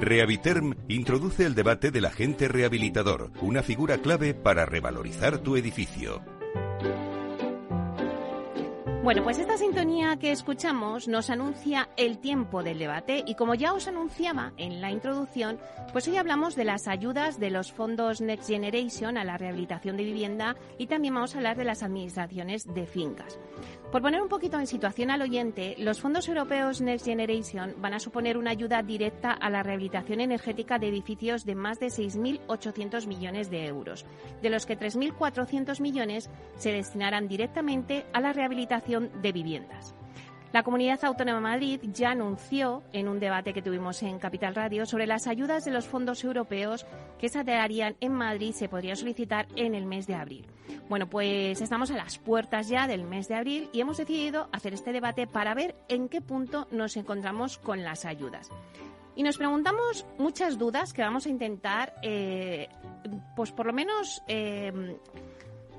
Rehabiterm introduce el debate del agente rehabilitador, una figura clave para revalorizar tu edificio. Bueno, pues esta sintonía que escuchamos nos anuncia el tiempo del debate y como ya os anunciaba en la introducción, pues hoy hablamos de las ayudas de los fondos Next Generation a la rehabilitación de vivienda y también vamos a hablar de las administraciones de fincas. Por poner un poquito en situación al oyente, los fondos europeos Next Generation van a suponer una ayuda directa a la rehabilitación energética de edificios de más de 6.800 millones de euros, de los que 3.400 millones se destinarán directamente a la rehabilitación de viviendas. La Comunidad Autónoma de Madrid ya anunció en un debate que tuvimos en Capital Radio sobre las ayudas de los fondos europeos que se darían en Madrid, se podría solicitar en el mes de abril. Bueno, pues estamos a las puertas ya del mes de abril y hemos decidido hacer este debate para ver en qué punto nos encontramos con las ayudas. Y nos preguntamos muchas dudas que vamos a intentar, pues por lo menos...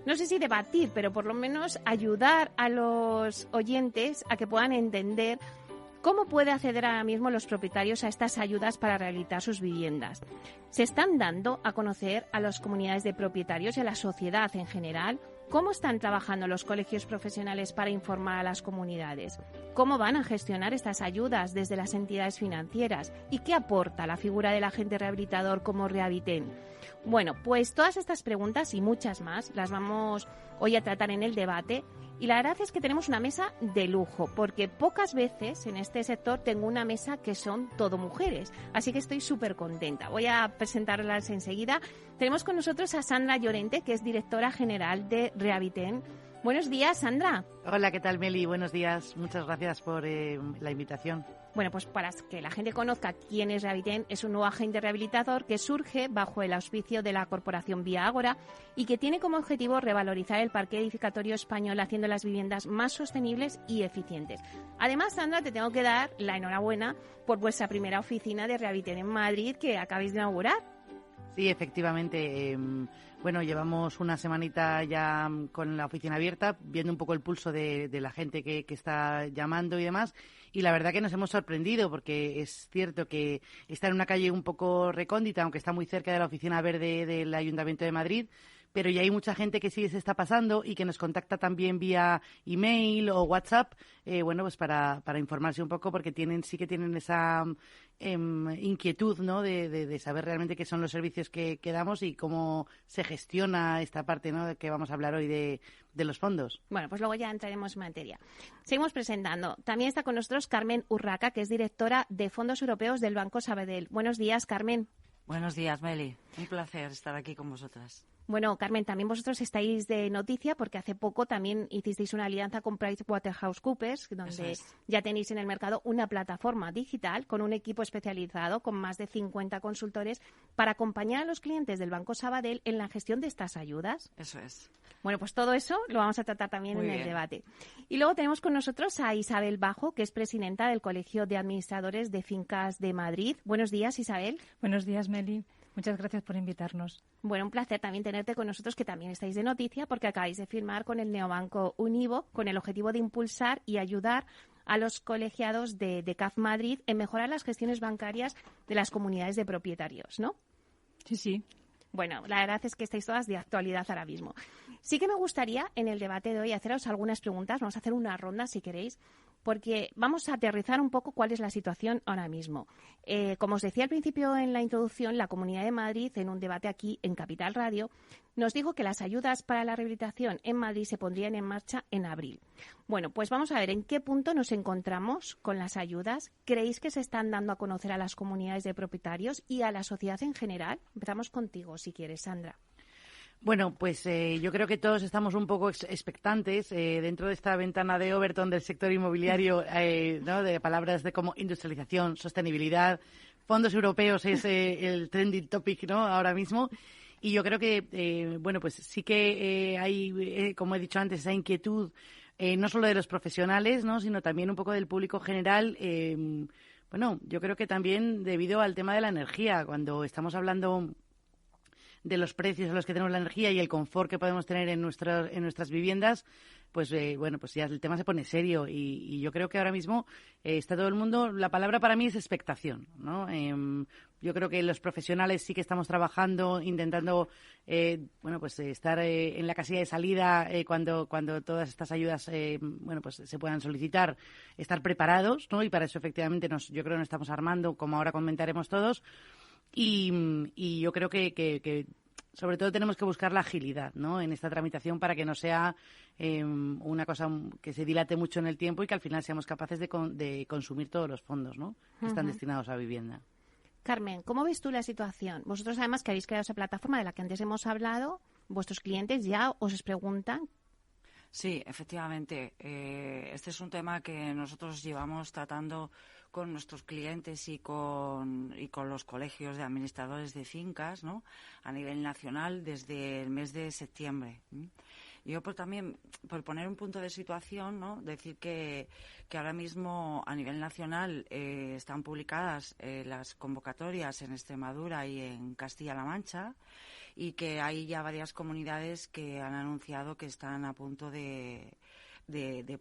no sé si debatir, pero por lo menos ayudar a los oyentes a que puedan entender cómo puede acceder ahora mismo los propietarios a estas ayudas para rehabilitar sus viviendas. ¿Se están dando a conocer a las comunidades de propietarios y a la sociedad en general? ¿Cómo están trabajando los colegios profesionales para informar a las comunidades? ¿Cómo van a gestionar estas ayudas desde las entidades financieras? ¿Y qué aporta la figura del agente rehabilitador como Rehabiterm? Bueno, pues todas estas preguntas y muchas más las vamos hoy a tratar en el debate. Y la verdad es que tenemos una mesa de lujo, porque pocas veces en este sector tengo una mesa que son todo mujeres. Así que estoy súper contenta. Voy a presentarlas enseguida. Tenemos con nosotros a Sandra Llorente, que es directora general de Rehabiterm. Buenos días, Sandra. Hola, ¿qué tal, Meli? Buenos días. Muchas gracias por la invitación. Bueno, pues para que la gente conozca quién es Rehabiterm, es un nuevo agente rehabilitador que surge bajo el auspicio de la corporación Vía Ágora y que tiene como objetivo revalorizar el parque edificatorio español haciendo las viviendas más sostenibles y eficientes. Además, Sandra, te tengo que dar la enhorabuena por vuestra primera oficina de Rehabiterm en Madrid que acabáis de inaugurar. Sí, efectivamente. Bueno, llevamos una semanita ya con la oficina abierta, viendo un poco el pulso de la gente que está llamando y demás. Y la verdad que nos hemos sorprendido porque es cierto que está en una calle un poco recóndita, aunque está muy cerca de la oficina verde del Ayuntamiento de Madrid, pero ya hay mucha gente que sí se está pasando y que nos contacta también vía email o WhatsApp, bueno, pues para informarse un poco porque sí que tienen esa inquietud, ¿no? de saber realmente qué son los servicios que damos y cómo se gestiona esta parte, ¿no? de que vamos a hablar hoy de los fondos. Bueno, pues luego ya entraremos en materia. Seguimos presentando. También está con nosotros Carmen Urraca, que es directora de Fondos Europeos del Banco Sabadell. Buenos días, Carmen. Buenos días, Meli. Un placer estar aquí con vosotras. Bueno, Carmen, también vosotros estáis de noticia porque hace poco también hicisteis una alianza con PricewaterhouseCoopers, donde ya tenéis en el mercado una plataforma digital con un equipo especializado con más de 50 consultores para acompañar a los clientes del Banco Sabadell en la gestión de estas ayudas. Eso es. Bueno, pues todo eso lo vamos a tratar también en el debate. Y luego tenemos con nosotros a Isabel Bajo, que es presidenta del Colegio de Administradores de Fincas de Madrid. Buenos días, Isabel. Buenos días, Meli. Muchas gracias por invitarnos. Bueno, un placer también tenerte con nosotros, que también estáis de noticia, porque acabáis de firmar con el neobanco Univo con el objetivo de impulsar y ayudar a los colegiados de CAF Madrid en mejorar las gestiones bancarias de las comunidades de propietarios, ¿no? Sí. Bueno, la verdad es que estáis todas de actualidad ahora mismo. Sí que me gustaría, en el debate de hoy, haceros algunas preguntas. Vamos a hacer una ronda, si queréis, porque vamos a aterrizar un poco cuál es la situación ahora mismo. Como os decía al principio en la introducción, la Comunidad de Madrid, en un debate aquí en Capital Radio, nos dijo que las ayudas para la rehabilitación en Madrid se pondrían en marcha en abril. Bueno, pues vamos a ver en qué punto nos encontramos con las ayudas. ¿Creéis que se están dando a conocer a las comunidades de propietarios y a la sociedad en general? Empezamos contigo, si quieres, Sandra. Bueno, pues yo creo que todos estamos un poco expectantes dentro de esta ventana de Overton del sector inmobiliario, ¿no? De palabras de como industrialización, sostenibilidad, fondos europeos es el trending topic, ¿no? Ahora mismo. Y yo creo que, bueno, pues sí que hay, como he dicho antes, esa inquietud no solo de los profesionales, ¿no? Sino también un poco del público general. Bueno, yo creo que también debido al tema de la energía, cuando estamos hablando los precios a los que tenemos la energía y el confort que podemos tener en nuestras viviendas, pues pues ya el tema se pone serio y yo creo que ahora mismo está todo el mundo, la palabra para mí es expectación, ¿no? Yo creo que los profesionales sí que estamos trabajando, intentando pues estar en la casilla de salida cuando todas estas ayudas pues se puedan solicitar, estar preparados, ¿no? Y para eso efectivamente yo creo que nos estamos armando, como ahora comentaremos todos, y yo creo que sobre todo tenemos que buscar la agilidad, ¿no? En esta tramitación para que no sea una cosa que se dilate mucho en el tiempo y que al final seamos capaces de consumir todos los fondos, ¿no? Que están destinados a vivienda. Carmen, ¿cómo ves tú la situación? Vosotros además que habéis creado esa plataforma de la que antes hemos hablado, vuestros clientes ya os preguntan. Sí, efectivamente. Este es un tema que nosotros llevamos tratando con nuestros clientes y con los colegios de administradores de fincas, ¿no? A nivel nacional desde el mes de septiembre. Yo también, por poner un punto de situación, ¿no? Decir que ahora mismo a nivel nacional están publicadas las convocatorias en Extremadura y en Castilla-La Mancha, y que hay ya varias comunidades que han anunciado que están a punto de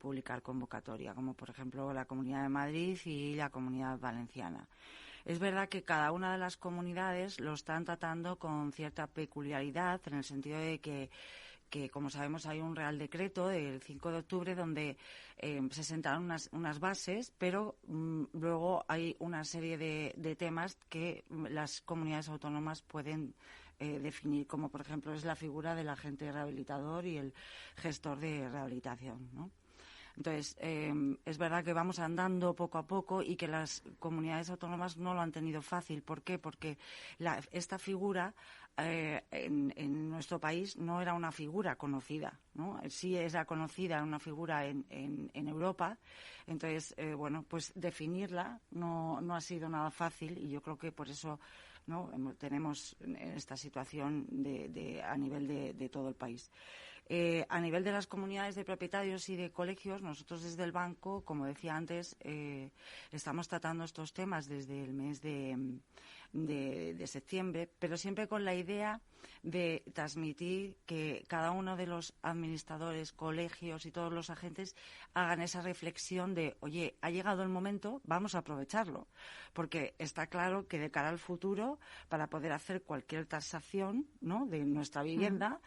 publicar convocatoria, como por ejemplo la Comunidad de Madrid y la Comunidad Valenciana. Es verdad que cada una de las comunidades lo están tratando con cierta peculiaridad, en el sentido de que como sabemos hay un Real Decreto del 5 de octubre donde se sentaron unas bases, pero luego hay una serie de temas que las comunidades autónomas pueden definir, como por ejemplo es la figura del agente rehabilitador y el gestor de rehabilitación, ¿no? Entonces, es verdad que vamos andando poco a poco y que las comunidades autónomas no lo han tenido fácil. ¿Por qué? Porque esta figura en nuestro país no era una figura conocida, ¿no? Sí era conocida, una figura en Europa. Entonces, pues definirla no ha sido nada fácil, y yo creo que por eso, ¿no?, tenemos esta situación a nivel de todo el país. A nivel de las comunidades de propietarios y de colegios, nosotros desde el banco, como decía antes, estamos tratando estos temas desde el mes de septiembre, pero siempre con la idea de transmitir que cada uno de los administradores, colegios y todos los agentes hagan esa reflexión de, oye, ha llegado el momento, vamos a aprovecharlo, porque está claro que de cara al futuro, para poder hacer cualquier tasación, ¿no?, de nuestra vivienda,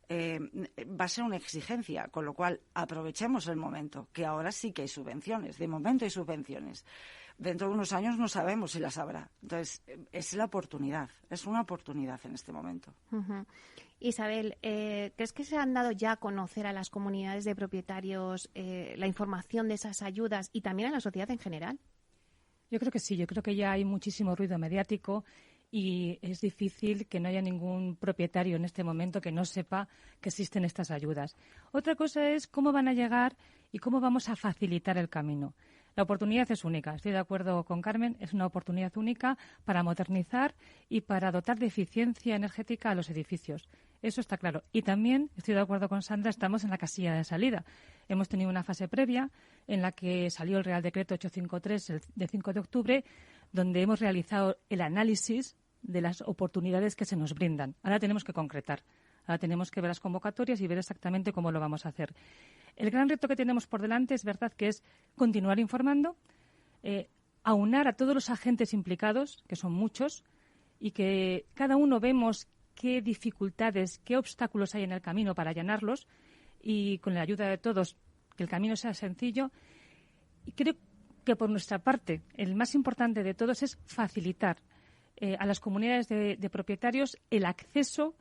va a ser una exigencia, con lo cual aprovechemos el momento, que ahora sí que hay subvenciones, de momento hay subvenciones. Dentro de unos años no sabemos si las habrá. Entonces, es la oportunidad, es una oportunidad en este momento. Isabel, ¿crees que se han dado ya a conocer a las comunidades de propietarios la información de esas ayudas y también a la sociedad en general? Yo creo que sí, yo creo que ya hay muchísimo ruido mediático y es difícil que no haya ningún propietario en este momento que no sepa que existen estas ayudas. Otra cosa es cómo van a llegar y cómo vamos a facilitar el camino. La oportunidad es única, estoy de acuerdo con Carmen, es una oportunidad única para modernizar y para dotar de eficiencia energética a los edificios. Eso está claro. Y también, estoy de acuerdo con Sandra, estamos en la casilla de salida. Hemos tenido una fase previa en la que salió el Real Decreto 853 de 5 de octubre, donde hemos realizado el análisis de las oportunidades que se nos brindan. Ahora tenemos que concretar. Ahora tenemos que ver las convocatorias y ver exactamente cómo lo vamos a hacer. El gran reto que tenemos por delante es verdad que es continuar informando, aunar a todos los agentes implicados, que son muchos, y que cada uno vemos qué dificultades, qué obstáculos hay en el camino para allanarlos, y con la ayuda de todos que el camino sea sencillo. Y creo que por nuestra parte el más importante de todos es facilitar a las comunidades de propietarios el acceso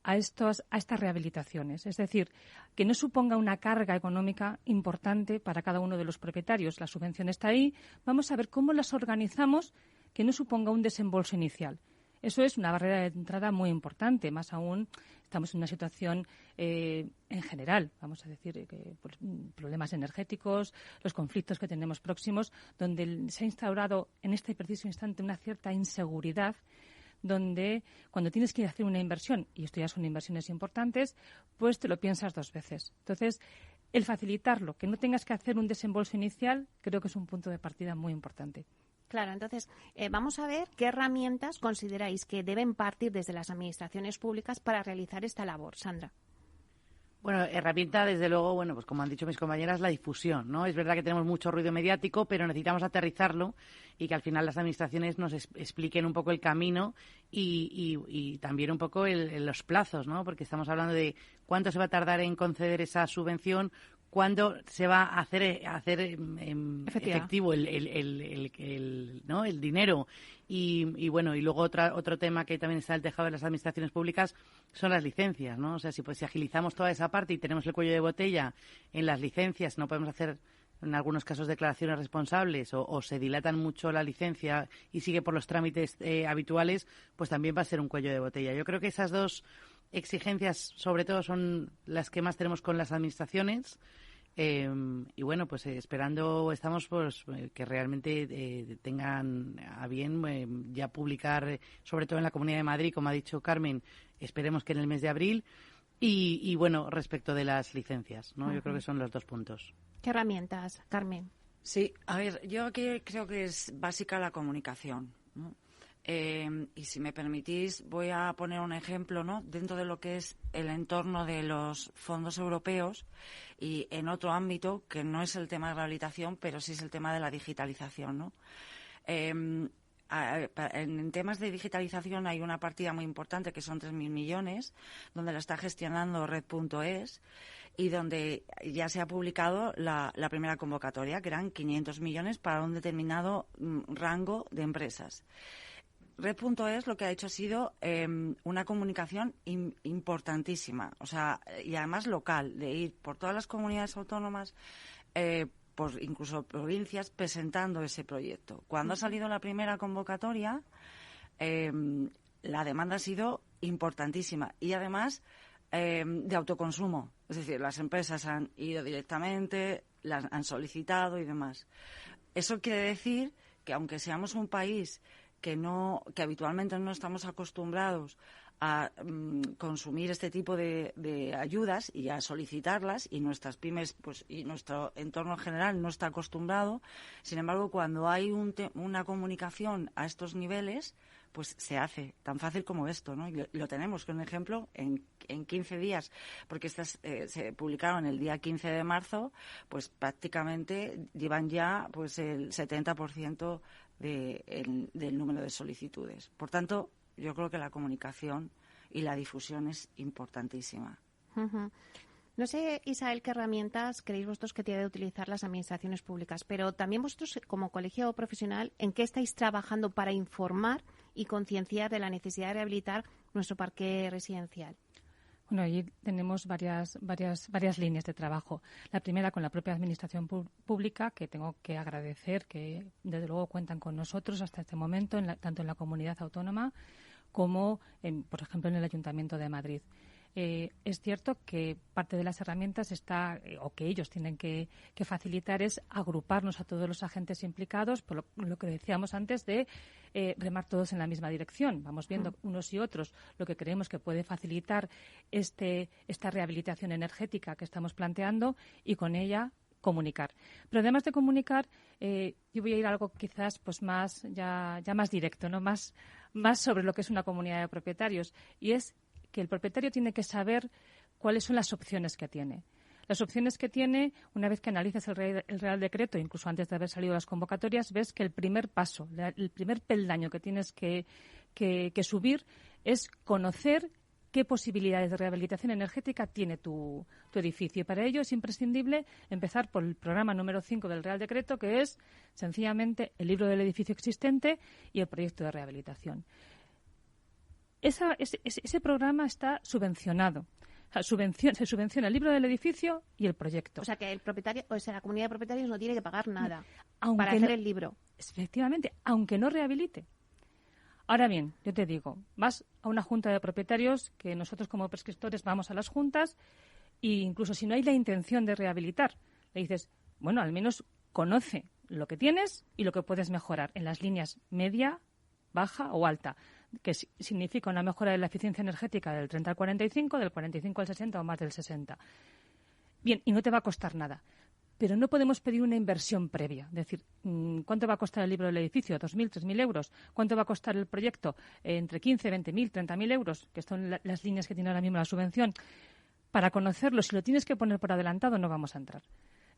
a estas rehabilitaciones. Es decir, que no suponga una carga económica importante para cada uno de los propietarios. La subvención está ahí. Vamos a ver cómo las organizamos que no suponga un desembolso inicial. Eso es una barrera de entrada muy importante. Más aún, estamos en una situación en general, vamos a decir, problemas energéticos, los conflictos que tenemos próximos, donde se ha instaurado en este preciso instante una cierta inseguridad, donde cuando tienes que hacer una inversión, y esto ya son inversiones importantes, pues te lo piensas dos veces. Entonces, el facilitarlo, que no tengas que hacer un desembolso inicial, creo que es un punto de partida muy importante. Claro, entonces vamos a ver qué herramientas consideráis que deben partir desde las administraciones públicas para realizar esta labor. Sandra. Bueno, herramienta, desde luego, bueno, pues como han dicho mis compañeras, la difusión, ¿no? Es verdad que tenemos mucho ruido mediático, pero necesitamos aterrizarlo y que al final las administraciones nos expliquen un poco el camino y también un poco los plazos, ¿no? Porque estamos hablando de cuánto se va a tardar en conceder esa subvención, cuándo se va a hacer efectivo el dinero. Y bueno, y luego otro tema que también está al tejado de las administraciones públicas son las licencias, ¿no? O sea, si agilizamos toda esa parte y tenemos el cuello de botella en las licencias, no podemos hacer en algunos casos declaraciones responsables o se dilatan mucho la licencia y sigue por los trámites habituales, pues también va a ser un cuello de botella. Yo creo que esas dos exigencias, sobre todo, son las que más tenemos con las administraciones. Y bueno, pues estamos pues que realmente tengan a bien ya publicar, sobre todo en la Comunidad de Madrid, como ha dicho Carmen, esperemos que en el mes de abril. Y bueno, respecto de las licencias, ¿no? Yo creo que son los 2 puntos. ¿Qué herramientas, Carmen? Sí, a ver, yo aquí creo que es básica la comunicación, ¿no? Y si me permitís, voy a poner un ejemplo, ¿no? Dentro de lo que es el entorno de los fondos europeos y en otro ámbito que no es el tema de rehabilitación, pero sí es el tema de la digitalización, ¿no? En temas de digitalización hay una partida muy importante que son 3.000 millones, donde la está gestionando Red.es y donde ya se ha publicado la primera convocatoria, que eran 500 millones para un determinado rango de empresas. Red.es lo que ha hecho ha sido una comunicación importantísima, o sea, y además local, de ir por todas las comunidades autónomas, por incluso provincias, presentando ese proyecto. Cuando ha salido la primera convocatoria, la demanda ha sido importantísima y además de autoconsumo, es decir, las empresas han ido directamente, las han solicitado y demás. Eso quiere decir que aunque seamos un país que habitualmente no estamos acostumbrados a consumir este tipo de ayudas y a solicitarlas, y nuestras pymes pues y nuestro entorno en general no está acostumbrado. Sin embargo, cuando hay una comunicación a estos niveles, pues se hace tan fácil como esto, ¿no? Y lo tenemos con un ejemplo en 15 días, porque estas se publicaron el día 15 de marzo, pues prácticamente llevan ya pues el 70% del número de solicitudes. Por tanto, yo creo que la comunicación y la difusión es importantísima. Uh-huh. No sé, Isabel, qué herramientas creéis vosotros que tienen que utilizar las administraciones públicas, pero también vosotros, como colegio profesional, ¿en qué estáis trabajando para informar y concienciar de la necesidad de rehabilitar nuestro parque residencial? Bueno, allí tenemos varias líneas de trabajo. La primera con la propia administración pública, que tengo que agradecer que desde luego cuentan con nosotros hasta este momento, tanto en la comunidad autónoma como, por ejemplo, en el Ayuntamiento de Madrid. Es cierto que parte de las herramientas o que ellos tienen que facilitar es agruparnos a todos los agentes implicados, por lo que decíamos antes de remar todos en la misma dirección. Vamos viendo unos y otros lo que creemos que puede facilitar esta rehabilitación energética que estamos planteando y con ella comunicar. Pero además de comunicar, yo voy a ir a algo quizás pues más más directo, ¿no? Más sobre lo que es una comunidad de propietarios, y es que el propietario tiene que saber cuáles son las opciones que tiene. Las opciones que tiene, una vez que analizas el Real Decreto, incluso antes de haber salido las convocatorias, ves que el primer paso, el primer peldaño que tienes que subir es conocer qué posibilidades de rehabilitación energética tiene tu edificio. Y para ello es imprescindible empezar por el programa número 5 del Real Decreto, que es sencillamente el libro del edificio existente y el proyecto de rehabilitación. Ese programa está subvencionado. Se subvenciona el libro del edificio y el proyecto. O sea, que el propietario, la comunidad de propietarios no tiene que pagar nada para hacer el libro. Efectivamente, aunque no rehabilite. Ahora bien, yo te digo, vas a una junta de propietarios, que nosotros como prescriptores vamos a las juntas, e incluso si no hay la intención de rehabilitar, le dices, bueno, al menos conoce lo que tienes y lo que puedes mejorar en las líneas media, baja o alta, que significa una mejora de la eficiencia energética del 30 al 45, del 45 al 60 o más del 60. Bien, y no te va a costar nada. pero no podemos pedir una inversión previa. Es decir, ¿cuánto va a costar el libro del edificio? 2.000, 3.000 euros. ¿Cuánto va a costar el proyecto? Entre 15, 20.000, 30.000 euros, que son las líneas que tiene ahora mismo la subvención. Para conocerlo, si lo tienes que poner por adelantado, no vamos a entrar.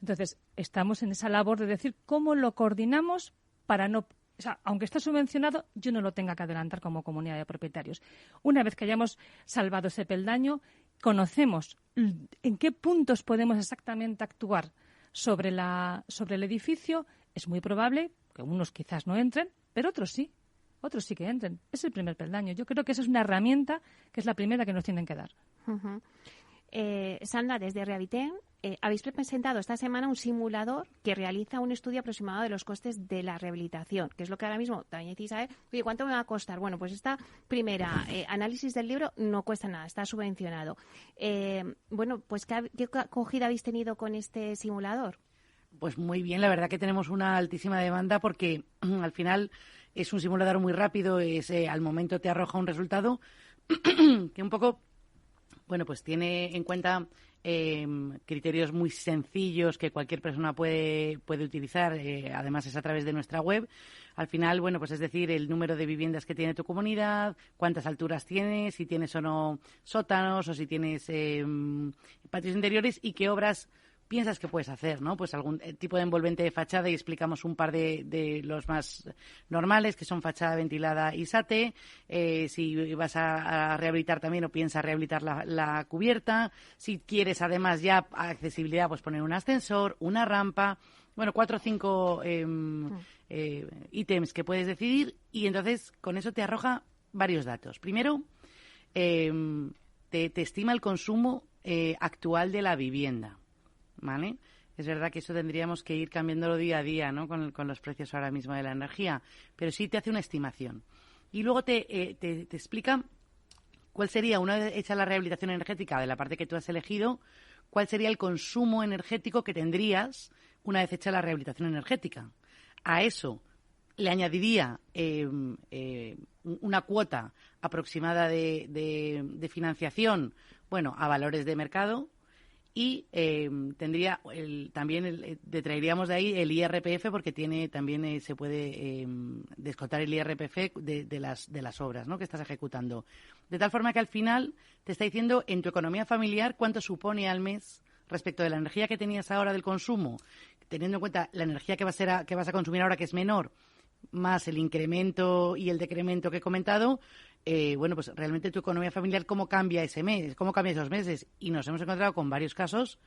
Entonces, estamos en esa labor de decir cómo lo coordinamos para no... O sea, aunque está subvencionado, yo no lo tenga que adelantar como comunidad de propietarios. Una vez que hayamos salvado ese peldaño, conocemos en qué puntos podemos exactamente actuar sobre el edificio. Es muy probable que unos quizás no entren, pero otros sí que entren. Es el primer peldaño. Yo creo que esa es una herramienta que es la primera que nos tienen que dar. Uh-huh. Sandra, desde Rehabiten, habéis presentado esta semana un simulador que realiza un estudio aproximado de los costes de la rehabilitación, que es lo que ahora mismo también decís, oye, ¿cuánto me va a costar? Bueno, pues esta primera análisis del libro no cuesta nada, está subvencionado. Bueno, pues ¿qué acogida habéis tenido con este simulador? Pues muy bien, la verdad que tenemos una altísima demanda porque al final es un simulador muy rápido, al momento te arroja un resultado que un poco, bueno, pues tiene en cuenta criterios muy sencillos que cualquier persona puede utilizar. Además, es a través de nuestra web. Al final, bueno, pues es decir, el número de viviendas que tiene tu comunidad, cuántas alturas tienes, si tienes o no sótanos o si tienes patios interiores y qué obras piensas que puedes hacer, ¿no? Pues algún tipo de envolvente de fachada y explicamos un par de los más normales, que son fachada ventilada y SATE. Si vas a rehabilitar también o piensas rehabilitar la cubierta. Si quieres además ya accesibilidad, pues poner un ascensor, una rampa. Bueno, 4 o 5 ítems que puedes decidir y entonces con eso te arroja varios datos. Primero, te estima el consumo actual de la vivienda. ¿Vale? Es verdad que eso tendríamos que ir cambiándolo día a día, ¿no? Con los precios ahora mismo de la energía, pero sí te hace una estimación. Y luego te explica cuál sería, una vez hecha la rehabilitación energética de la parte que tú has elegido, cuál sería el consumo energético que tendrías una vez hecha la rehabilitación energética. A eso le añadiría una cuota aproximada de financiación, bueno, a valores de mercado. Y tendría también detraeríamos de ahí el IRPF porque también se puede descontar el IRPF de las obras, ¿no?, que estás ejecutando. De tal forma que al final te está diciendo en tu economía familiar cuánto supone al mes respecto de la energía que tenías ahora del consumo, teniendo en cuenta la energía que vas a consumir ahora, que es menor, más el incremento y el decremento que he comentado. Bueno, pues realmente tu economía familiar, ¿cómo cambia ese mes? ¿Cómo cambia esos meses? Y nos hemos encontrado con varios casos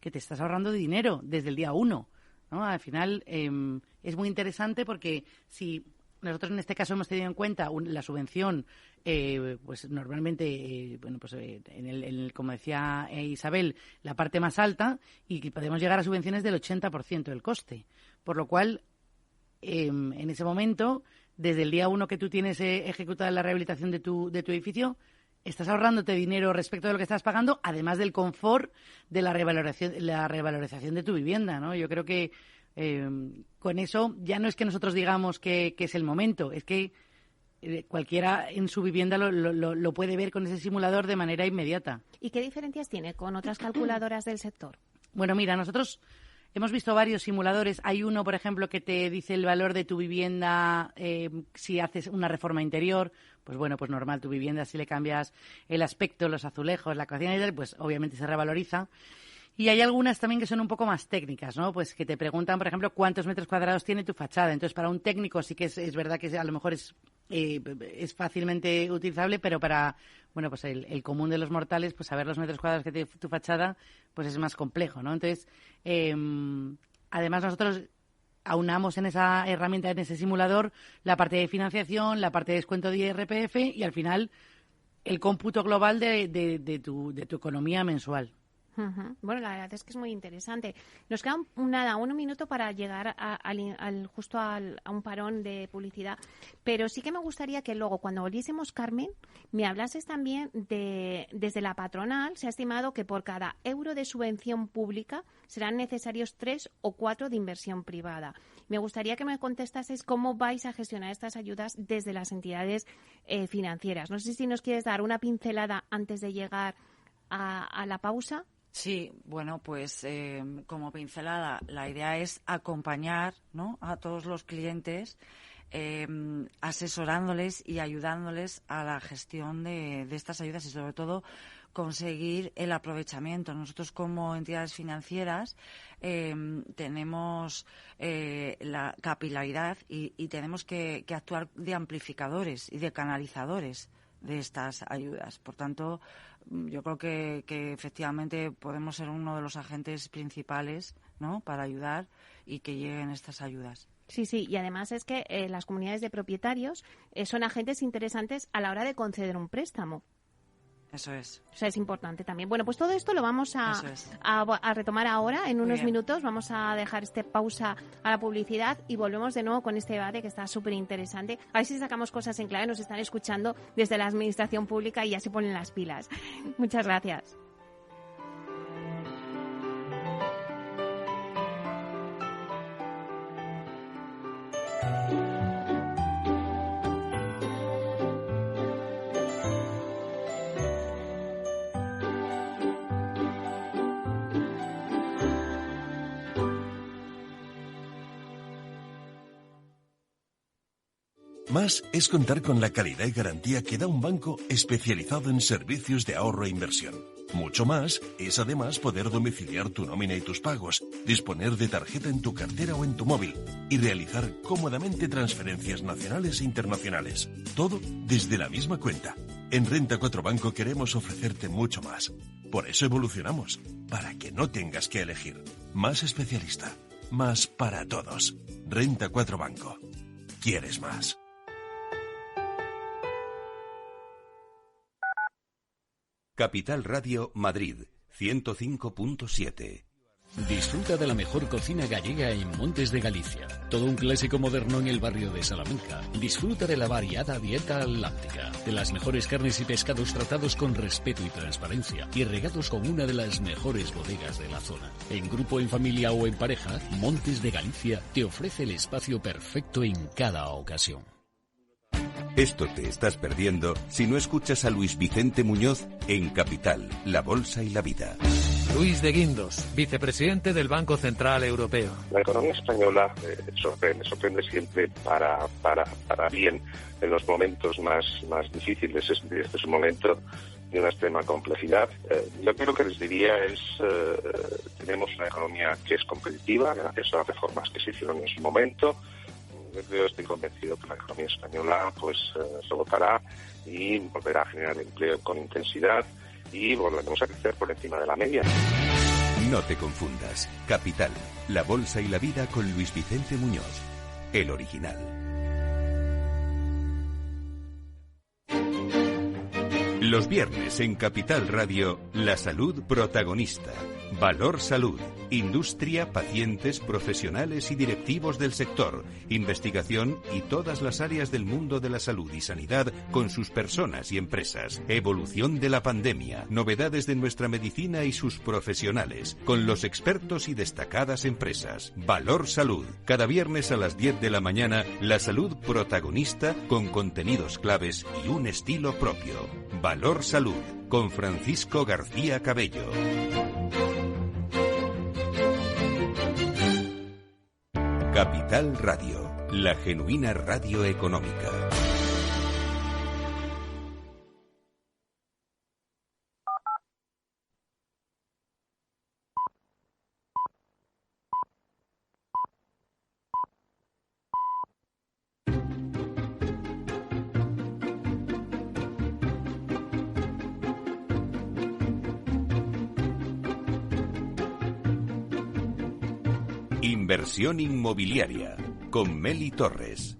que te estás ahorrando de dinero desde el día 1, ¿no? Al final es muy interesante porque si nosotros en este caso hemos tenido en cuenta la subvención, pues normalmente, bueno, pues como decía Isabel, la parte más alta, y que podemos llegar a subvenciones del 80% del coste. Por lo cual, en ese momento, desde el día 1 que tú tienes ejecutada la rehabilitación de tu edificio, estás ahorrándote dinero respecto de lo que estás pagando, además del confort de la revalorización de tu vivienda, ¿no? Yo creo que con eso ya no es que nosotros digamos que es el momento, es que cualquiera en su vivienda lo puede ver con ese simulador de manera inmediata. ¿Y qué diferencias tiene con otras calculadoras del sector? Bueno, mira, nosotros hemos visto varios simuladores. Hay uno, por ejemplo, que te dice el valor de tu vivienda si haces una reforma interior. Pues bueno, pues normal, tu vivienda, si le cambias el aspecto, los azulejos, la cocina y tal, pues obviamente se revaloriza. Y hay algunas también que son un poco más técnicas, ¿no? Pues que te preguntan, por ejemplo, cuántos metros cuadrados tiene tu fachada. Entonces, para un técnico sí que es verdad que a lo mejor es fácilmente utilizable, pero para, bueno, pues el común de los mortales, pues saber los metros cuadrados que tiene tu fachada, pues es más complejo, ¿no? Entonces, además nosotros aunamos en esa herramienta, en ese simulador, la parte de financiación, la parte de descuento de IRPF y al final el cómputo global de tu economía mensual. Uh-huh. Bueno, la verdad es que es muy interesante. Nos queda un minuto para llegar justo a un parón de publicidad, pero sí que me gustaría que luego, cuando volviésemos, Carmen, me hablases también desde la patronal. Se ha estimado que por cada euro de subvención pública serán necesarios 3 o 4 de inversión privada. Me gustaría que me contestases cómo vais a gestionar estas ayudas desde las entidades financieras. No sé si nos quieres dar una pincelada antes de llegar a la pausa. Sí, bueno, pues como pincelada, la idea es acompañar, ¿no?, a todos los clientes, asesorándoles y ayudándoles a la gestión de estas ayudas y, sobre todo, conseguir el aprovechamiento. Nosotros, como entidades financieras, tenemos la capilaridad y tenemos que actuar de amplificadores y de canalizadores de estas ayudas. Por tanto, yo creo que efectivamente podemos ser uno de los agentes principales, ¿no?, para ayudar y que lleguen estas ayudas. Sí, y además es que las comunidades de propietarios son agentes interesantes a la hora de conceder un préstamo. Eso es. O sea, es importante también. Bueno, pues todo esto lo vamos a retomar ahora, en unos minutos. Vamos a dejar pausa a la publicidad y volvemos de nuevo con este debate que está súper interesante. A ver si sacamos cosas en clave. Nos están escuchando desde la administración pública y ya se ponen las pilas. Muchas gracias. Más es contar con la calidad y garantía que da un banco especializado en servicios de ahorro e inversión. Mucho más es además poder domiciliar tu nómina y tus pagos, disponer de tarjeta en tu cartera o en tu móvil y realizar cómodamente transferencias nacionales e internacionales. Todo desde la misma cuenta. En Renta 4 Banco queremos ofrecerte mucho más. Por eso evolucionamos, para que no tengas que elegir. Más especialista, más para todos. Renta 4 Banco. ¿Quieres más? Capital Radio Madrid, 105.7. Disfruta de la mejor cocina gallega en Montes de Galicia. Todo un clásico moderno en el barrio de Salamanca. Disfruta de la variada dieta atlántica, de las mejores carnes y pescados tratados con respeto y transparencia y regados con una de las mejores bodegas de la zona. En grupo, en familia o en pareja, Montes de Galicia te ofrece el espacio perfecto en cada ocasión. Esto te estás perdiendo si no escuchas a Luis Vicente Muñoz en Capital, La Bolsa y la Vida. Luis de Guindos, vicepresidente del Banco Central Europeo. La economía española sorprende siempre para bien en los momentos más difíciles. Este es un momento de una extrema complejidad. Yo creo que les diría tenemos una economía que es competitiva gracias a las reformas que se hicieron en su momento. Yo estoy convencido que la economía española se votará y volverá a generar empleo con intensidad y volveremos a crecer por encima de la media. No te confundas. Capital, La Bolsa y la Vida con Luis Vicente Muñoz, el original. Los viernes en Capital Radio, la salud protagonista. Valor Salud. Industria, pacientes, profesionales y directivos del sector. Investigación y todas las áreas del mundo de la salud y sanidad con sus personas y empresas. Evolución de la pandemia. Novedades de nuestra medicina y sus profesionales. Con los expertos y destacadas empresas. Valor Salud. Cada viernes a las 10 de la mañana, la salud protagonista con contenidos claves y un estilo propio. Valor Salud. Con Francisco García Cabello. Capital Radio, la genuina radio económica. Inversión inmobiliaria con Meli Torres.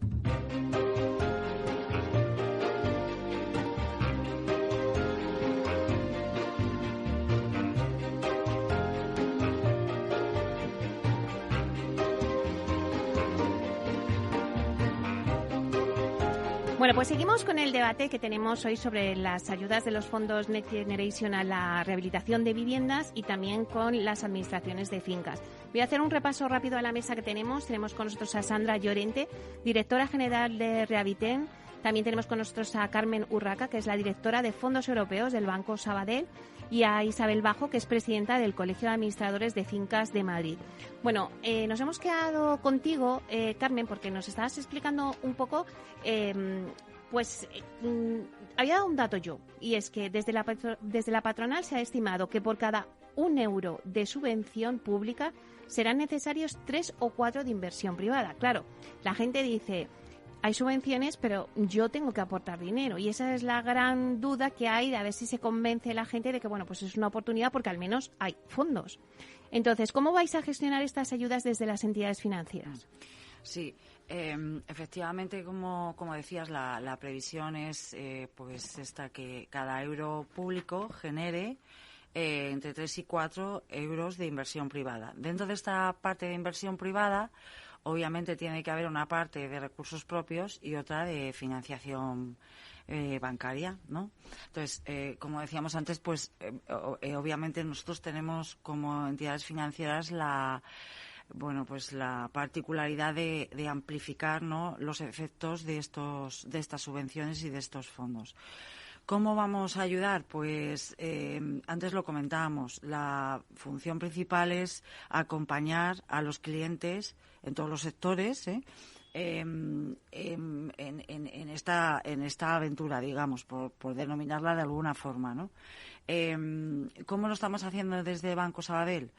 Bueno, pues seguimos con el debate que tenemos hoy sobre las ayudas de los fondos Next Generation a la rehabilitación de viviendas y también con las administraciones de fincas. Voy a hacer un repaso rápido a la mesa que tenemos. Tenemos con nosotros a Sandra Llorente, directora general de Rehabiten, También tenemos con nosotros a Carmen Urraca, que es la directora de Fondos Europeos del Banco Sabadell, y a Isabel Bajo, que es presidenta del Colegio de Administradores de Fincas de Madrid. Bueno, nos hemos quedado contigo, Carmen, porque nos estabas explicando un poco, había dado un dato yo, y es que desde la patronal se ha estimado que por cada 1 euro de subvención pública serán necesarios 3 o 4 de inversión privada. Claro, la gente dice, hay subvenciones, pero yo tengo que aportar dinero, y esa es la gran duda que hay de a ver si se convence la gente de que, bueno, pues es una oportunidad porque al menos hay fondos. Entonces, ¿cómo vais a gestionar estas ayudas desde las entidades financieras? Sí, efectivamente, como decías, la previsión es pues esta, que cada euro público genere entre 3 y 4 euros de inversión privada. Dentro de esta parte de inversión privada, obviamente tiene que haber una parte de recursos propios y otra de financiación bancaria, ¿no? Entonces, como decíamos antes, pues obviamente nosotros tenemos como entidades financieras la particularidad de amplificar, ¿no?, los efectos de estas subvenciones y de estos fondos. ¿Cómo vamos a ayudar? Pues antes lo comentábamos, la función principal es acompañar a los clientes en todos los sectores en esta aventura, digamos, por denominarla de alguna forma, ¿no? ¿Cómo lo estamos haciendo desde Banco Sabadell?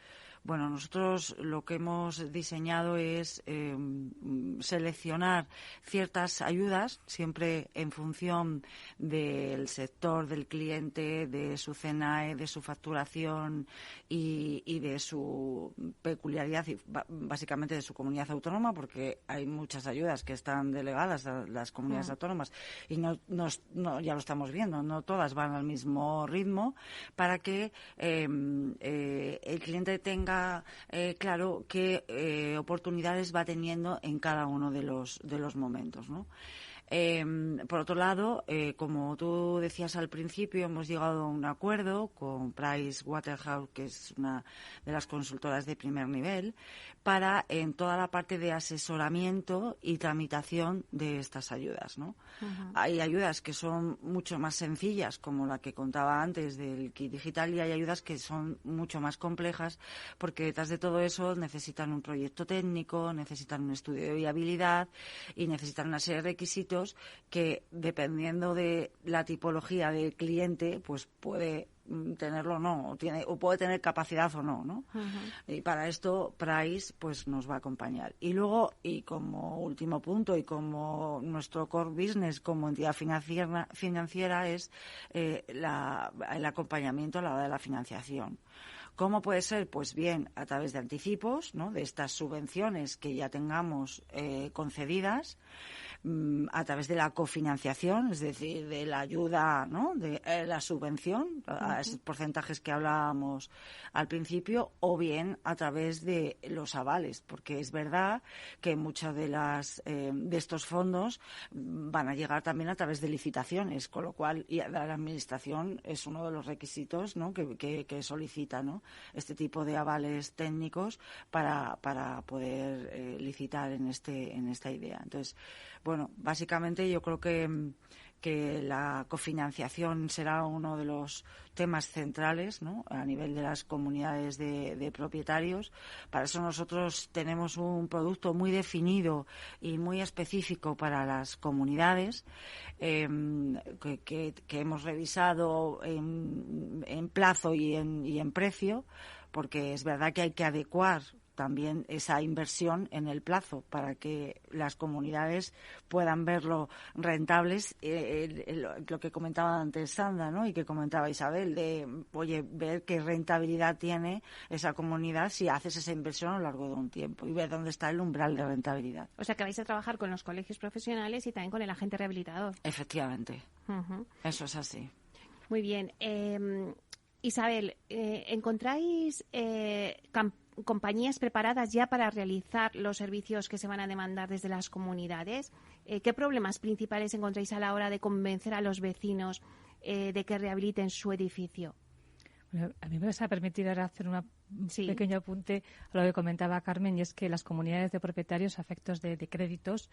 Bueno, nosotros lo que hemos diseñado es seleccionar ciertas ayudas, siempre en función del sector, del cliente, de su CNAE, de su facturación y de su peculiaridad, y básicamente de su comunidad autónoma, porque hay muchas ayudas que están delegadas a las comunidades autónomas y no, ya lo estamos viendo, no todas van al mismo ritmo, para que el cliente tenga claro qué oportunidades va teniendo en cada uno de los momentos, ¿no? Por otro lado, como tú decías al principio, hemos llegado a un acuerdo con PricewaterhouseCoopers, que es una de las consultoras de primer nivel, para en toda la parte de asesoramiento y tramitación de estas ayudas, ¿no? Uh-huh. Hay ayudas que son mucho más sencillas, como la que contaba antes del kit digital, y hay ayudas que son mucho más complejas, porque detrás de todo eso necesitan un proyecto técnico, necesitan un estudio de viabilidad y necesitan una serie de requisitos que, dependiendo de la tipología del cliente, pues puede tenerlo o no, o puede tener capacidad o no, ¿no? Uh-huh. Y para esto Price pues nos va a acompañar. Y luego, y como último punto, y como nuestro core business como entidad financiera es el acompañamiento a la hora de la financiación. ¿Cómo puede ser? Pues bien, a través de anticipos, ¿no?, de estas subvenciones que ya tengamos concedidas, a través de la cofinanciación, es decir, de la ayuda, ¿no?, de la subvención, a esos porcentajes que hablábamos al principio, o bien a través de los avales, porque es verdad que muchas de estos fondos van a llegar también a través de licitaciones, con lo cual y la administración es uno de los requisitos, ¿no?, que solicita, ¿no?, este tipo de avales técnicos para poder licitar en esta idea. Entonces, bueno, básicamente yo creo que la cofinanciación será uno de los temas centrales, ¿no?, a nivel de las comunidades de propietarios. Para eso nosotros tenemos un producto muy definido y muy específico para las comunidades, que hemos revisado en plazo y en precio, porque es verdad que hay que adecuar también esa inversión en el plazo para que las comunidades puedan verlo rentables, lo que comentaba antes Sandra, ¿no?, y que comentaba Isabel, de ver qué rentabilidad tiene esa comunidad si haces esa inversión a lo largo de un tiempo, y ver dónde está el umbral de rentabilidad. O sea, que vais a trabajar con los colegios profesionales y también con el agente rehabilitador. Efectivamente. Uh-huh. Eso es así. Muy bien. Isabel, ¿encontráis compañías preparadas ya para realizar los servicios que se van a demandar desde las comunidades? ¿Qué problemas principales encontráis a la hora de convencer a los vecinos de que rehabiliten su edificio? A mí me vas a permitir ahora hacer un pequeño apunte a lo que comentaba Carmen, y es que las comunidades de propietarios a efectos de créditos,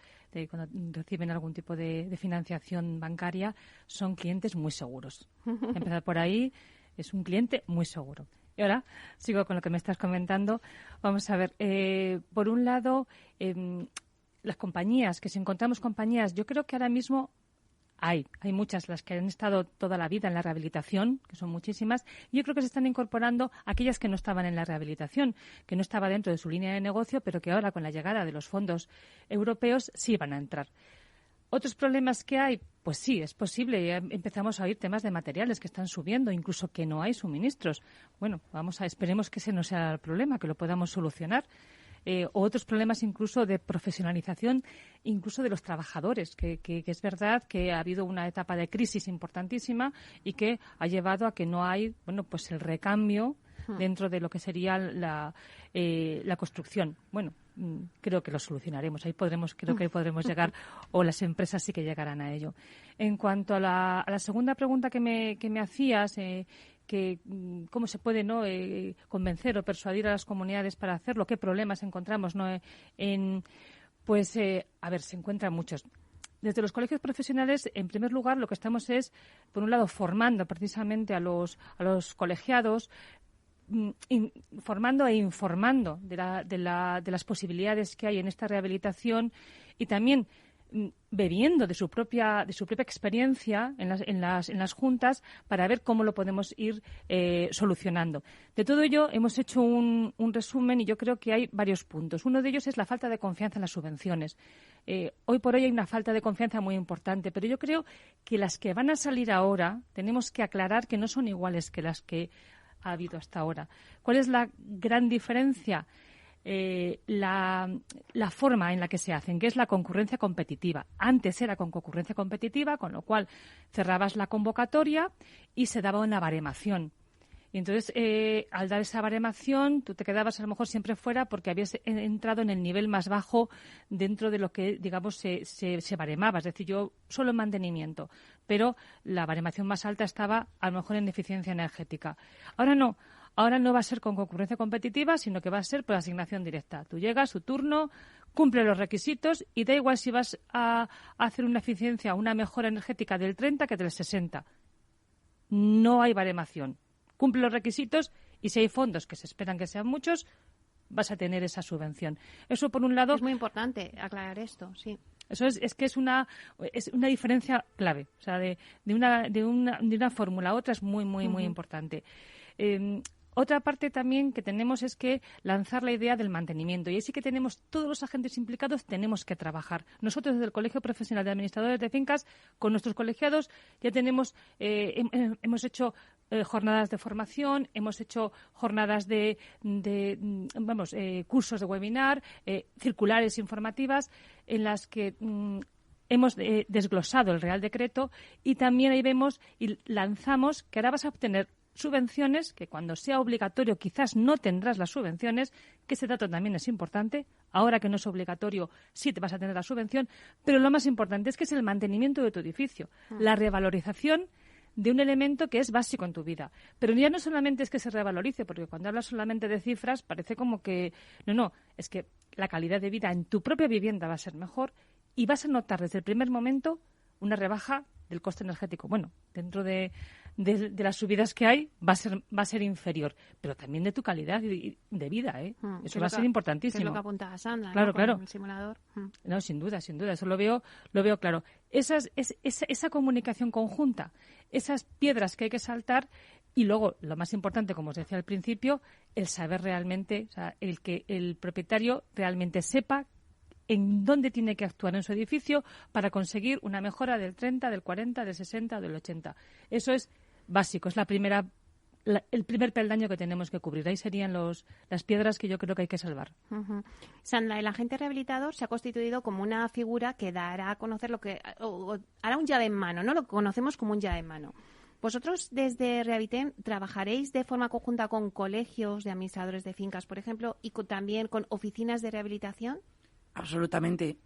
cuando reciben algún tipo de financiación bancaria, son clientes muy seguros. Empezar por ahí, es un cliente muy seguro. Y ahora sigo con lo que me estás comentando. Vamos a ver, por un lado, las compañías, que si encontramos compañías, yo creo que ahora mismo hay muchas, las que han estado toda la vida en la rehabilitación, que son muchísimas, y yo creo que se están incorporando aquellas que no estaban en la rehabilitación, que no estaba dentro de su línea de negocio, pero que ahora con la llegada de los fondos europeos sí van a entrar. ¿Otros problemas que hay? Pues sí, es posible. Ya empezamos a oír temas de materiales que están subiendo, incluso que no hay suministros. Bueno, esperemos que ese no sea el problema, que lo podamos solucionar. O otros problemas incluso de profesionalización, incluso de los trabajadores, que es verdad que ha habido una etapa de crisis importantísima y que ha llevado a que no hay, pues el recambio dentro de lo que sería la construcción. Bueno, creo que lo solucionaremos. Creo que podremos llegar, o las empresas sí que llegarán a ello. En cuanto a la segunda pregunta que me hacías, que cómo se puede convencer o persuadir a las comunidades para hacerlo, qué problemas encontramos, se encuentran muchos. Desde los colegios profesionales, en primer lugar, lo que estamos es, por un lado, formando precisamente a los colegiados, formando e informando de las posibilidades que hay en esta rehabilitación, y también bebiendo de su propia experiencia en las juntas para ver cómo lo podemos ir solucionando. De todo ello hemos hecho un resumen, y yo creo que hay varios puntos. Uno de ellos es la falta de confianza en las subvenciones. Hoy por hoy hay una falta de confianza muy importante, pero yo creo que las que van a salir ahora tenemos que aclarar que no son iguales que las que ha habido hasta ahora. ¿Cuál es la gran diferencia? La forma en la que se hacen, que es la concurrencia competitiva. Antes era con concurrencia competitiva, con lo cual cerrabas la convocatoria y se daba una baremación. Y entonces, al dar esa baremación, tú te quedabas a lo mejor siempre fuera porque habías entrado en el nivel más bajo dentro de lo que, digamos, se baremaba. Es decir, yo solo en mantenimiento, pero la baremación más alta estaba a lo mejor en eficiencia energética. Ahora no. Ahora no va a ser con concurrencia competitiva, sino que va a ser por asignación directa. Tú llegas, tu turno, cumple los requisitos y da igual si vas a hacer una eficiencia, una mejora energética del 30 que del 60. No hay baremación. Cumple los requisitos y si hay fondos, que se esperan que sean muchos, vas a tener esa subvención. Eso, por un lado... Es muy importante aclarar esto, sí. Eso es una diferencia clave. O sea, de una fórmula a otra es muy, muy, muy importante. Otra parte también que tenemos es que lanzar la idea del mantenimiento. Y ahí sí que tenemos, todos los agentes implicados tenemos que trabajar. Nosotros desde el Colegio Profesional de Administradores de Fincas, con nuestros colegiados, ya tenemos, hemos hecho jornadas de formación, hemos hecho jornadas cursos de webinar, circulares informativas, en las que hemos desglosado el Real Decreto, y también ahí vemos y lanzamos que ahora vas a obtener subvenciones, que cuando sea obligatorio quizás no tendrás las subvenciones, que ese dato también es importante. Ahora que no es obligatorio sí te vas a tener la subvención, pero lo más importante es que es el mantenimiento de tu edificio, la revalorización de un elemento que es básico en tu vida. Pero ya no solamente es que se revalorice, porque cuando hablas solamente de cifras parece como que... No, es que la calidad de vida en tu propia vivienda va a ser mejor y vas a notar desde el primer momento una rebaja del coste energético. Bueno, dentro de las subidas que hay va a ser inferior, pero también de tu calidad de vida, eso va a ser importantísimo. Es lo que apuntaba Sandra, claro, ¿no? Claro. Con el simulador. No, sin duda, eso lo veo claro. Esa comunicación conjunta, esas piedras que hay que saltar, y luego, lo más importante, como os decía al principio, el saber realmente, o sea, el que el propietario realmente sepa en dónde tiene que actuar en su edificio para conseguir una mejora del 30, del 40, del 60 o del 80. Eso es básico, es el primer peldaño que tenemos que cubrir. Ahí serían las piedras que yo creo que hay que salvar. Sandra, el agente rehabilitador se ha constituido como una figura que dará a conocer o hará un llave en mano, ¿no? Lo conocemos como un llave en mano. ¿Vosotros desde Rehabitem trabajaréis de forma conjunta con colegios de administradores de fincas, por ejemplo, y también con oficinas de rehabilitación? Absolutamente.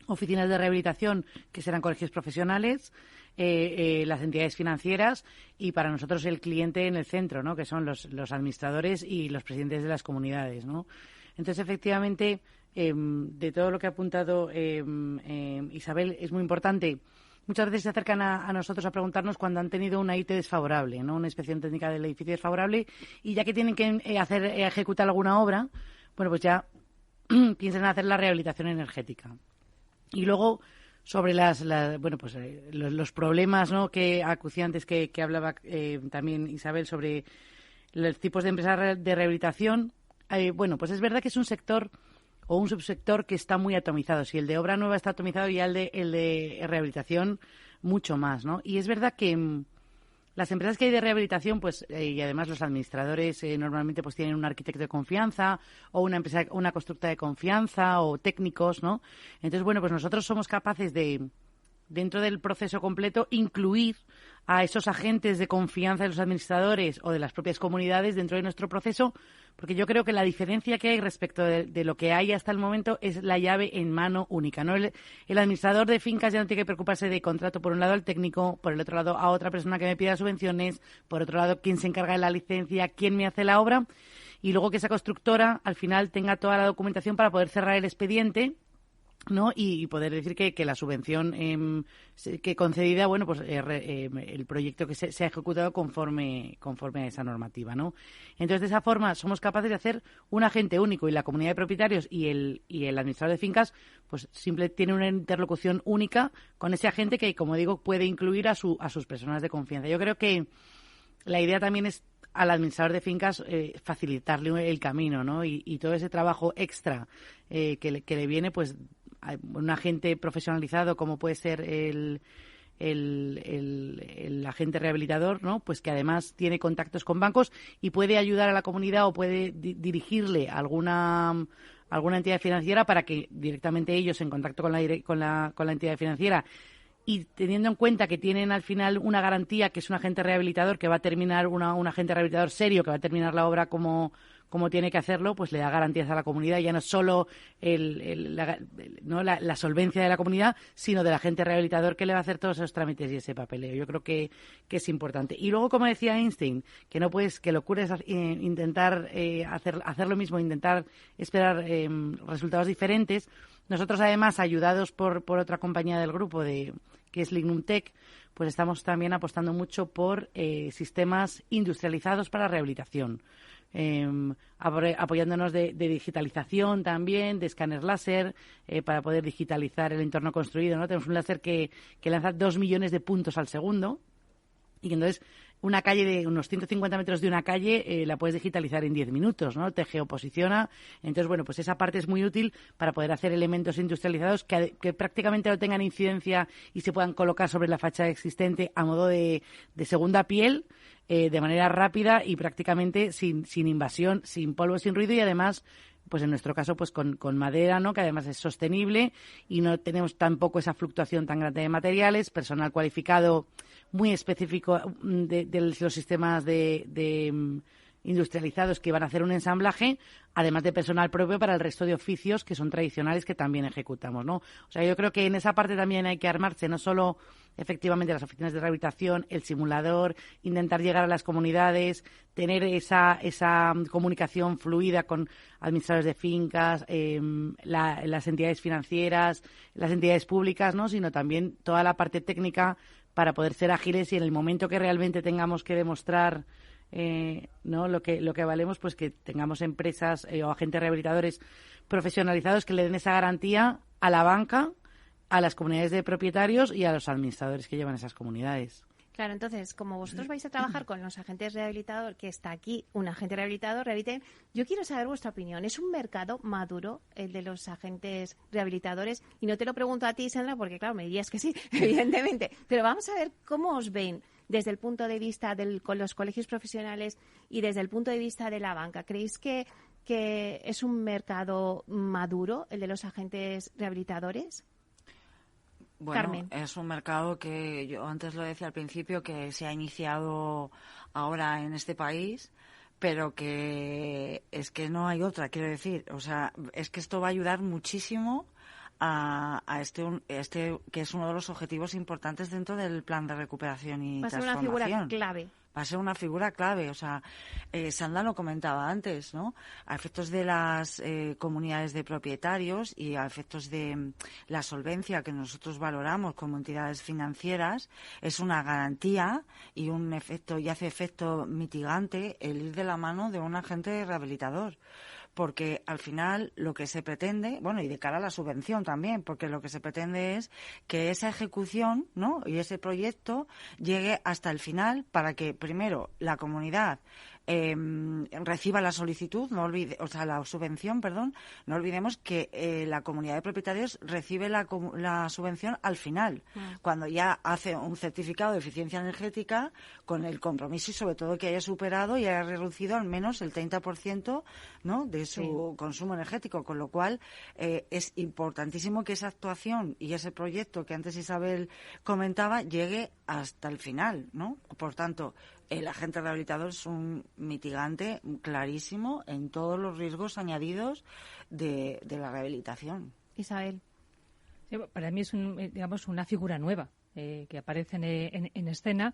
oficinas de rehabilitación, que serán colegios profesionales, las entidades financieras y para nosotros el cliente en el centro, ¿no? Que son los administradores y los presidentes de las comunidades, ¿no? Entonces, efectivamente, de todo lo que ha apuntado Isabel, es muy importante. Muchas veces se acercan a nosotros a preguntarnos cuando han tenido una IT desfavorable, ¿no? Una inspección técnica del edificio desfavorable, y ya que tienen que ejecutar alguna obra, bueno, pues ya piensan en hacer la rehabilitación energética. Y luego, sobre los problemas, ¿no?, que acuciantes que hablaba también Isabel sobre los tipos de empresas de rehabilitación, pues es verdad que es un sector o un subsector que está muy atomizado. Si el de obra nueva está atomizado, ya el de rehabilitación mucho más, ¿no? Y es verdad que las empresas que hay de rehabilitación, pues y además los administradores normalmente pues tienen un arquitecto de confianza o una constructora de confianza o técnicos, ¿no? Entonces, bueno, pues nosotros somos capaces de, dentro del proceso completo, incluir a esos agentes de confianza de los administradores o de las propias comunidades dentro de nuestro proceso, porque yo creo que la diferencia que hay respecto de lo que hay hasta el momento es la llave en mano única, ¿no? El administrador de fincas ya no tiene que preocuparse de contrato por un lado al técnico, por el otro lado a otra persona que me pida subvenciones, por otro lado quién se encarga de la licencia, quién me hace la obra, y luego que esa constructora al final tenga toda la documentación para poder cerrar el expediente, ¿no? Y poder decir que la subvención que concedida, bueno, pues el proyecto que se ha ejecutado conforme a esa normativa, ¿no? Entonces, de esa forma somos capaces de hacer un agente único, y la comunidad de propietarios y el administrador de fincas pues simple tiene una interlocución única con ese agente que, como digo, puede incluir a sus personas de confianza. Yo creo que la idea también es al administrador de fincas facilitarle el camino, ¿no? Y todo ese trabajo extra que le viene, pues un agente profesionalizado como puede ser el agente rehabilitador, ¿no? Pues que además tiene contactos con bancos y puede ayudar a la comunidad o puede dirigirle a alguna entidad financiera para que directamente ellos, en contacto con la entidad financiera, y teniendo en cuenta que tienen al final una garantía, que es un agente rehabilitador que va a terminar, un agente rehabilitador serio que va a terminar la obra como tiene que hacerlo, pues le da garantías a la comunidad, ya no solo la solvencia de la comunidad, sino del agente rehabilitador que le va a hacer todos esos trámites y ese papeleo. Yo creo que es importante. Y luego, como decía Einstein, que locura es intentar hacer lo mismo, intentar esperar resultados diferentes. Nosotros, además, ayudados por otra compañía del grupo, que es Lignum Tech, pues estamos también apostando mucho por sistemas industrializados para rehabilitación. Apoyándonos de digitalización también, de escáner láser, para poder digitalizar el entorno construido, ¿no? Tenemos un láser que lanza 2 millones de puntos al segundo, y que entonces una calle de unos 150 metros de una calle la puedes digitalizar en 10 minutos, ¿no? Te geoposiciona. Entonces, bueno, pues esa parte es muy útil para poder hacer elementos industrializados que prácticamente no tengan incidencia y se puedan colocar sobre la fachada existente a modo de segunda piel, de manera rápida y prácticamente sin invasión, sin polvo, sin ruido, y además, pues en nuestro caso, pues con madera, ¿no? Que además es sostenible y no tenemos tampoco esa fluctuación tan grande de materiales, personal cualificado muy específico de los sistemas de industrializados que van a hacer un ensamblaje, además de personal propio para el resto de oficios que son tradicionales que también ejecutamos, ¿no? O sea, yo creo que en esa parte también hay que armarse, no solo efectivamente las oficinas de rehabilitación, el simulador, intentar llegar a las comunidades, tener esa comunicación fluida con administradores de fincas, las entidades financieras, las entidades públicas, ¿no? Sino también toda la parte técnica para poder ser ágiles y en el momento que realmente tengamos que demostrar ¿no? lo que valemos, pues que tengamos empresas o agentes rehabilitadores profesionalizados que le den esa garantía a la banca, a las comunidades de propietarios y a los administradores que llevan esas comunidades. Claro, entonces, como vosotros vais a trabajar con los agentes rehabilitadores, que está aquí un agente rehabilitador, Rehabiliten, yo quiero saber vuestra opinión. ¿Es un mercado maduro el de los agentes rehabilitadores? Y no te lo pregunto a ti, Sandra, porque claro, me dirías que sí, evidentemente. Pero vamos a ver cómo os ven desde el punto de vista con los colegios profesionales y desde el punto de vista de la banca. ¿Creéis que es un mercado maduro el de los agentes rehabilitadores? Bueno, Carmen. Es un mercado que yo antes lo decía al principio, que se ha iniciado ahora en este país, pero que es que no hay otra, quiero decir. O sea, es que esto va a ayudar muchísimo a este que es uno de los objetivos importantes dentro del plan de recuperación y transformación. Va a ser una figura clave. Va a ser una figura clave. O sea, Sandra lo comentaba antes, ¿no? A efectos de las comunidades de propietarios y a efectos de la solvencia que nosotros valoramos como entidades financieras, es una garantía y hace efecto mitigante el ir de la mano de un agente rehabilitador. Porque al final lo que se pretende, bueno, y de cara a la subvención también, porque lo que se pretende es que esa ejecución, ¿no?, y ese proyecto llegue hasta el final para que primero la comunidad reciba la solicitud, la subvención, perdón. No olvidemos que la comunidad de propietarios recibe la subvención al final, cuando ya hace un certificado de eficiencia energética con el compromiso y sobre todo que haya superado y haya reducido al menos el 30%, ¿no?, de su consumo energético, con lo cual es importantísimo que esa actuación y ese proyecto que antes Isabel comentaba llegue hasta el final, ¿no? Por tanto, el agente rehabilitador es un mitigante clarísimo en todos los riesgos añadidos de la rehabilitación. Isabel. Sí, para mí es una figura nueva que aparece en escena.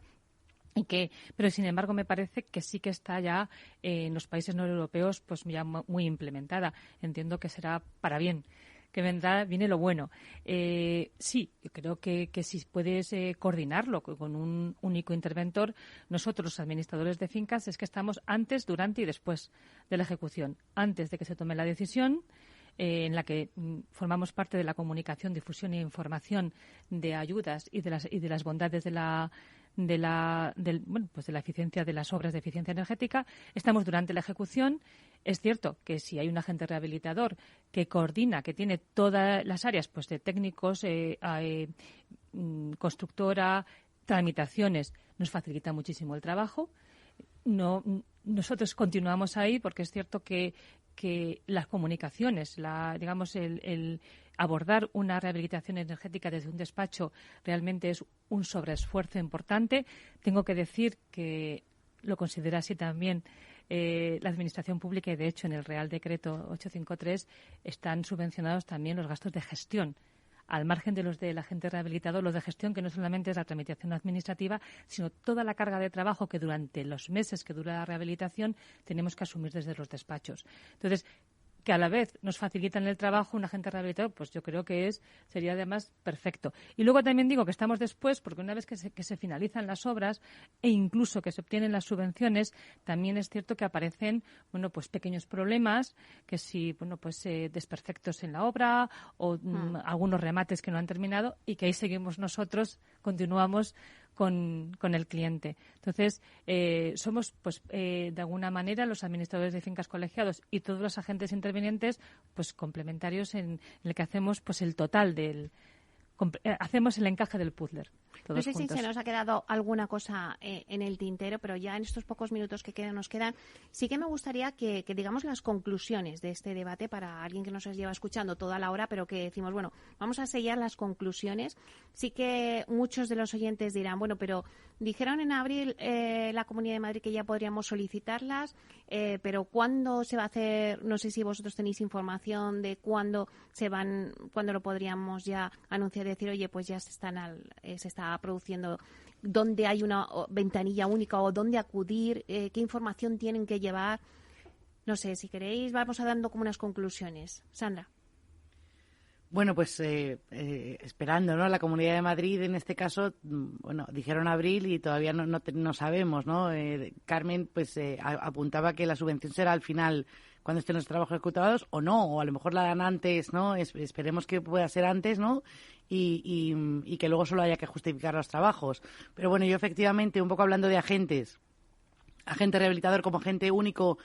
Pero sin embargo me parece que sí que está ya en los países no europeos pues ya muy implementada. Entiendo que será para bien, que viene lo bueno. Sí, yo creo que si puedes coordinarlo con un único interventor, nosotros los administradores de fincas es que estamos antes, durante y después de la ejecución, antes de que se tome la decisión, en la que formamos parte de la comunicación, difusión e información de ayudas y de las bondades de la eficiencia de las obras de eficiencia energética. Estamos durante la ejecución. Es cierto que si hay un agente rehabilitador que coordina, que tiene todas las áreas pues de técnicos, constructora, tramitaciones, nos facilita muchísimo el trabajo. Nosotros continuamos ahí porque es cierto que las comunicaciones, el abordar una rehabilitación energética desde un despacho realmente es un sobreesfuerzo importante. Tengo que decir que lo considera así también la Administración Pública y, de hecho, en el Real Decreto 853 están subvencionados también los gastos de gestión, al margen de los del agente rehabilitador, los de gestión, que no solamente es la tramitación administrativa, sino toda la carga de trabajo que durante los meses que dura la rehabilitación tenemos que asumir desde los despachos. Entonces, que a la vez nos facilitan el trabajo un agente rehabilitador, pues yo creo que sería además perfecto. Y luego también digo que estamos después, porque una vez que se finalizan las obras e incluso que se obtienen las subvenciones, también es cierto que aparecen, pues pequeños problemas, que si, desperfectos en la obra o algunos remates que no han terminado, y que ahí seguimos nosotros, continuamos con el cliente. Entonces, somos, de alguna manera, los administradores de fincas colegiados y todos los agentes intervinientes, pues complementarios en el que hacemos, pues el total hacemos el encaje del puzzle. No sé si se nos ha quedado alguna cosa en el tintero, pero ya en estos pocos minutos que nos quedan, sí que me gustaría que digamos las conclusiones de este debate para alguien que nos lleva escuchando toda la hora, pero que decimos, vamos a sellar las conclusiones. Sí que muchos de los oyentes dirán, pero dijeron en abril la Comunidad de Madrid que ya podríamos solicitarlas, pero ¿cuándo se va a hacer? No sé si vosotros tenéis información de cuándo lo podríamos ya anunciar, decir, oye, pues ya se está produciendo, dónde hay una ventanilla única o dónde acudir, qué información tienen que llevar. No sé, si queréis vamos a dando como unas conclusiones. Sandra. Bueno, pues esperando, ¿no? La Comunidad de Madrid, en este caso, dijeron abril y todavía no sabemos, ¿no? Carmen, pues apuntaba que la subvención será al final, cuando estén los trabajos ejecutados, o no, o a lo mejor la dan antes, ¿no? Esperemos que pueda ser antes, ¿no? Y que luego solo haya que justificar los trabajos. Pero bueno, yo efectivamente, un poco hablando de agente rehabilitador como agente único,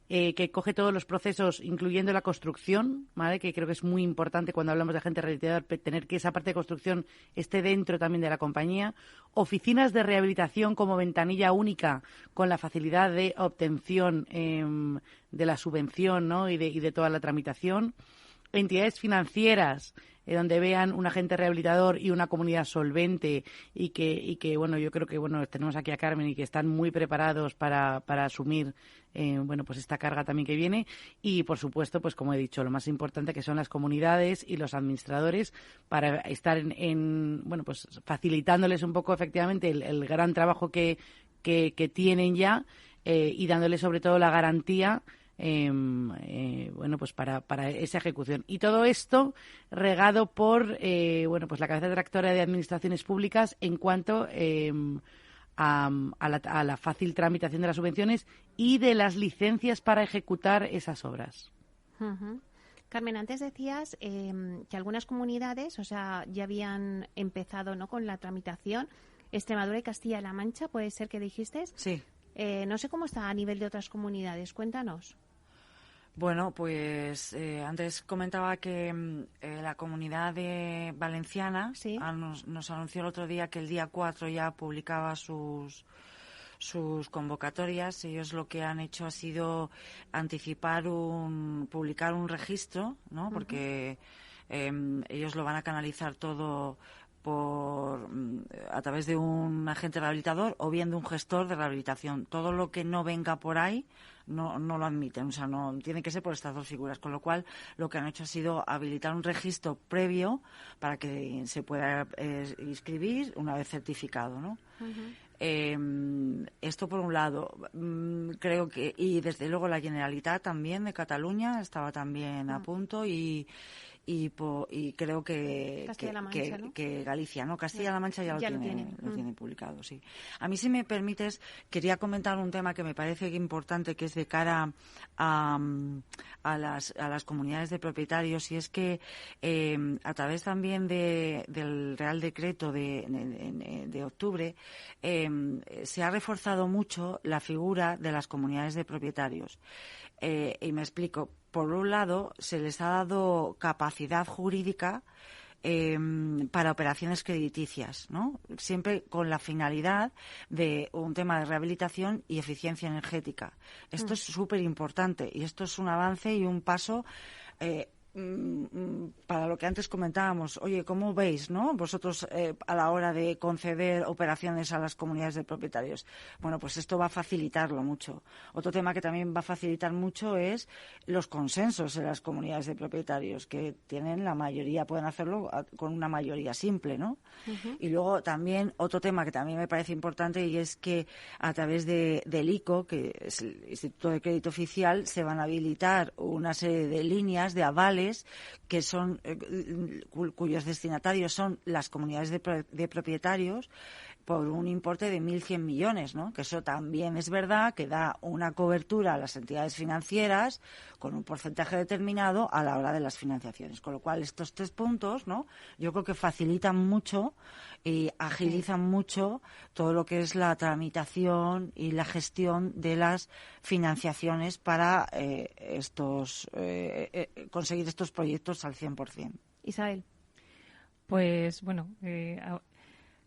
que coge todos los procesos, incluyendo la construcción, ¿vale? Que creo que es muy importante cuando hablamos de agente rehabilitador, tener que esa parte de construcción esté dentro también de la compañía. Oficinas de rehabilitación como ventanilla única, con la facilidad de obtención de la subvención, ¿no? y de toda la tramitación. entidades financieras donde vean un agente rehabilitador y una comunidad solvente y que bueno, yo creo que bueno, tenemos aquí a Carmen y que están muy preparados para asumir bueno, pues esta carga también que viene, y por supuesto, pues como he dicho, lo más importante que son las comunidades y los administradores para estar bueno, pues facilitándoles un poco efectivamente el gran trabajo que tienen ya, y dándoles sobre todo la garantía bueno, pues para esa ejecución. Y todo esto regado por bueno, pues la cabeza tractora de administraciones públicas en cuanto a la fácil tramitación de las subvenciones y de las licencias para ejecutar esas obras. Uh-huh. Carmen, antes decías que algunas comunidades, o sea, ya habían empezado, ¿no?, con la tramitación. Extremadura y Castilla-La Mancha, ¿puede ser que dijiste? Sí. No sé cómo está a nivel de otras comunidades. Cuéntanos. Bueno, pues antes comentaba que la comunidad valenciana nos anunció el otro día que el día 4 ya publicaba sus convocatorias. Ellos lo que han hecho ha sido publicar un registro, ¿no? Porque ellos lo van a canalizar todo a través de un agente rehabilitador o bien de un gestor de rehabilitación. Todo lo que no venga por ahí no lo admiten, o sea, no tiene que ser por estas dos figuras, con lo cual lo que han hecho ha sido habilitar un registro previo para que se pueda inscribir una vez certificado, ¿no? Uh-huh. Esto por un lado. Creo que, y desde luego la Generalitat también de Cataluña estaba también a punto, y creo que Galicia, ¿no? Castilla-La Mancha ya lo tiene publicado, sí. A mí, si me permites, quería comentar un tema que me parece importante, que es de cara a las comunidades de propietarios, y es que a través también del Real Decreto de octubre se ha reforzado mucho la figura de las comunidades de propietarios. Y me explico. Por un lado, se les ha dado capacidad jurídica para operaciones crediticias, ¿no? Siempre con la finalidad de un tema de rehabilitación y eficiencia energética. Esto es súper importante, y esto es un avance y un paso para lo que antes comentábamos. Oye, ¿cómo veis, no, vosotros a la hora de conceder operaciones a las comunidades de propietarios? Bueno, pues esto va a facilitarlo mucho. Otro tema que también va a facilitar mucho es los consensos en las comunidades de propietarios, que tienen la mayoría, pueden hacerlo con una mayoría simple, ¿no? Uh-huh. Y luego también otro tema que también me parece importante, y es que a través del ICO, que es el Instituto de Crédito Oficial, se van a habilitar una serie de líneas de avales que son cuyos destinatarios son las comunidades de propietarios, por un importe de 1.100 millones, ¿no? Que eso también es verdad, que da una cobertura a las entidades financieras con un porcentaje determinado a la hora de las financiaciones. Con lo cual, estos 3 puntos, ¿no?, yo creo que facilitan mucho y agilizan mucho todo lo que es la tramitación y la gestión de las financiaciones para conseguir estos proyectos al 100%. Isabel. Pues, bueno,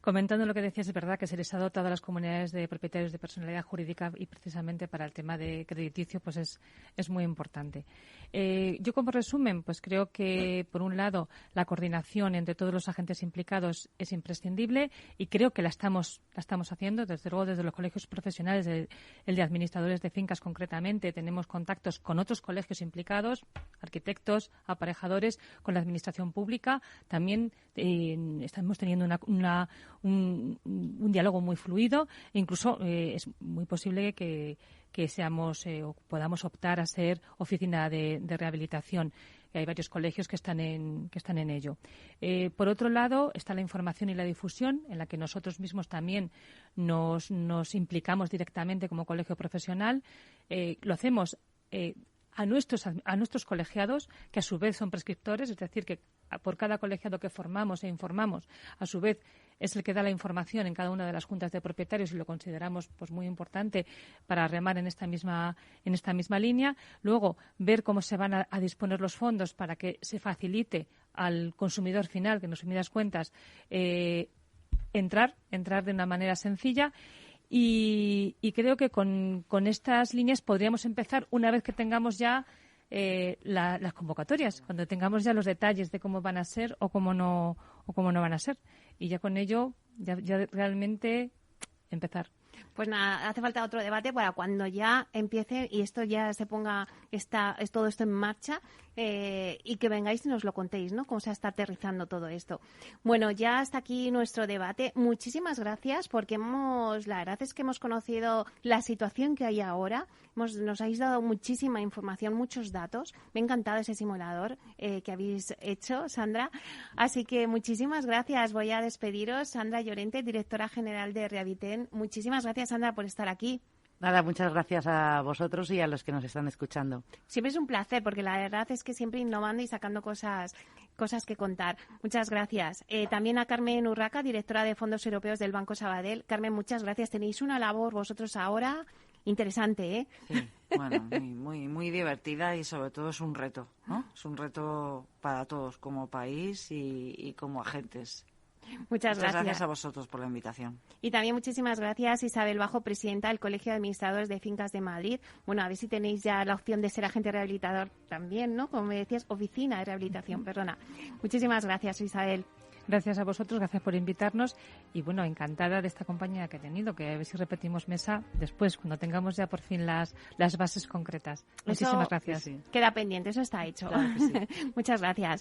comentando lo que decías, es verdad que se les ha dotado a las comunidades de propietarios de personalidad jurídica, y precisamente para el tema de crediticio pues es muy importante. Yo, como resumen, pues creo que, por un lado, la coordinación entre todos los agentes implicados es imprescindible, y creo que la estamos haciendo, desde luego desde los colegios profesionales, el de administradores de fincas concretamente. Tenemos contactos con otros colegios implicados, arquitectos, aparejadores, con la administración pública. También estamos teniendo un diálogo muy fluido, e incluso es muy posible que seamos o podamos optar a ser oficina de rehabilitación. Hay varios colegios que están en ello. Por otro lado, está la información y la difusión, en la que nosotros mismos también nos implicamos directamente como colegio profesional. Lo hacemos a nuestros colegiados, que a su vez son prescriptores, es decir, que por cada colegiado que formamos e informamos, a su vez es el que da la información en cada una de las juntas de propietarios, y lo consideramos pues muy importante para remar en esta misma línea. Luego, ver cómo se van a disponer los fondos para que se facilite al consumidor final, que en resumidas cuentas entrar de una manera sencilla. Y creo que con estas líneas podríamos empezar, una vez que tengamos ya las convocatorias, cuando tengamos ya los detalles de cómo van a ser o cómo no van a ser. Y ya con ello, ya realmente empezar. Pues nada, hace falta otro debate para cuando ya empiece y esto ya se ponga todo esto en marcha y que vengáis y nos lo contéis, ¿no? Cómo se está aterrizando todo esto. Bueno, ya hasta aquí nuestro debate. Muchísimas gracias porque la verdad es que hemos conocido la situación que hay ahora. Nos habéis dado muchísima información, muchos datos. Me ha encantado ese simulador que habéis hecho, Sandra. Así que muchísimas gracias. Voy a despediros. Sandra Llorente, directora general de Rehabiten. Muchísimas gracias, Sandra, por estar aquí. Nada, muchas gracias a vosotros y a los que nos están escuchando. Siempre es un placer, porque la verdad es que siempre innovando y sacando cosas que contar. Muchas gracias. También a Carmen Urraca, directora de Fondos Europeos del Banco Sabadell. Carmen, muchas gracias. Tenéis una labor vosotros ahora interesante, ¿eh? Sí, bueno, muy divertida y sobre todo es un reto, ¿no? Es un reto para todos como país y como agentes. Muchas gracias a vosotros por la invitación. Y también muchísimas gracias Isabel Bajo, presidenta del Colegio de Administradores de Fincas de Madrid. Bueno, a ver si tenéis ya la opción de ser agente rehabilitador también, ¿no? Como me decías, oficina de rehabilitación, perdona. Muchísimas gracias, Isabel. Gracias a vosotros, gracias por invitarnos y bueno, encantada de esta compañía que he tenido, que a ver si repetimos mesa después, cuando tengamos ya por fin las bases concretas. Muchísimas gracias. Queda pendiente, eso está hecho. Claro que sí. Muchas gracias.